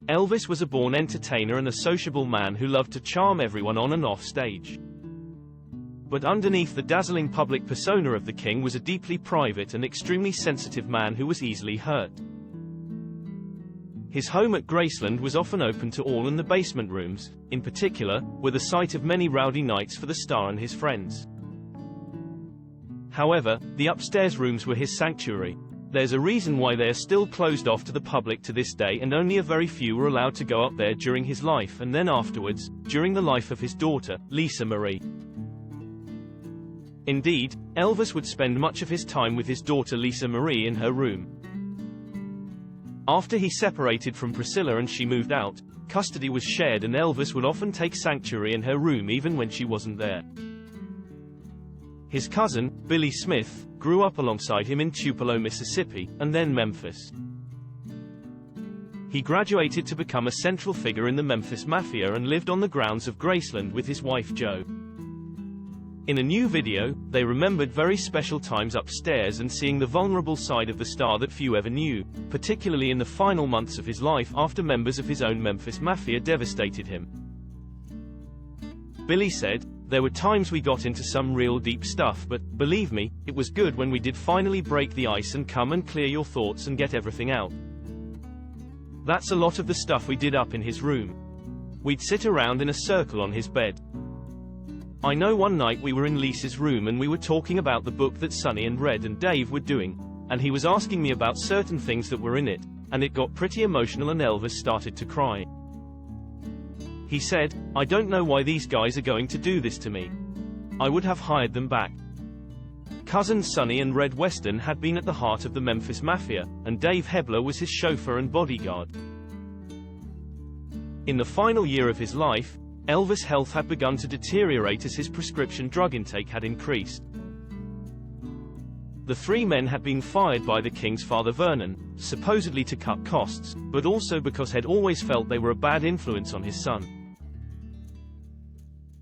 Elvis was a born entertainer and a sociable man who loved to charm everyone on and off stage. But underneath the dazzling public persona of the king was a deeply private and extremely sensitive man who was easily hurt. His home at Graceland was often open to all, and the basement rooms, in particular, were the site of many rowdy nights for the star and his friends. However, the upstairs rooms were his sanctuary. There's a reason why they are still closed off to the public to this day, and only a very few were allowed to go up there during his life and then afterwards, during the life of his daughter, Lisa Marie. Indeed, Elvis would spend much of his time with his daughter Lisa Marie in her room. After he separated from Priscilla and she moved out, custody was shared, and Elvis would often take sanctuary in her room even when she wasn't there. His cousin, Billy Smith, grew up alongside him in Tupelo, Mississippi, and then Memphis. He graduated to become a central figure in the Memphis Mafia and lived on the grounds of Graceland with his wife Jo. In a new video, they remembered very special times upstairs and seeing the vulnerable side of the star that few ever knew, particularly in the final months of his life after members of his own Memphis Mafia devastated him. Billy said, "There were times we got into some real deep stuff, but, believe me, it was good when we did finally break the ice and come and clear your thoughts and get everything out." That's a lot of the stuff we did up in his room. We'd sit around in a circle on his bed. I know one night we were in Lisa's room and we were talking about the book that Sonny and Red and Dave were doing, and he was asking me about certain things that were in it, and it got pretty emotional and Elvis started to cry. He said, "I don't know why these guys are going to do this to me. I would have hired them back." Cousins Sonny and Red Weston had been at the heart of the Memphis Mafia, and Dave Hebler was his chauffeur and bodyguard. In the final year of his life, Elvis' health had begun to deteriorate as his prescription drug intake had increased. The three men had been fired by the king's father Vernon, supposedly to cut costs, but also because he'd always felt they were a bad influence on his son.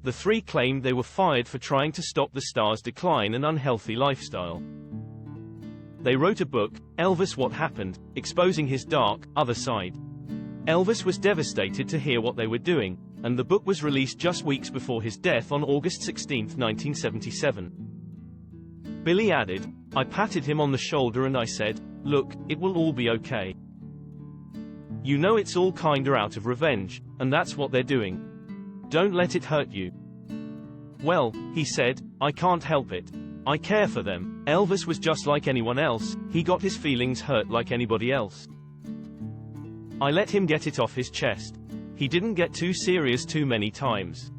The three claimed they were fired for trying to stop the star's decline and unhealthy lifestyle. They wrote a book, Elvis: What Happened, exposing his dark, other side. Elvis was devastated to hear what they were doing, and the book was released just weeks before his death on August 16, 1977. Billy added, "I patted him on the shoulder and I said, 'Look, it will all be okay. You know it's all kinda out of revenge, and that's what they're doing. Don't let it hurt you.' Well," he said, "I can't help it. I care for them. Elvis was just like anyone else, he got his feelings hurt like anybody else. I let him get it off his chest. He didn't get too serious too many times.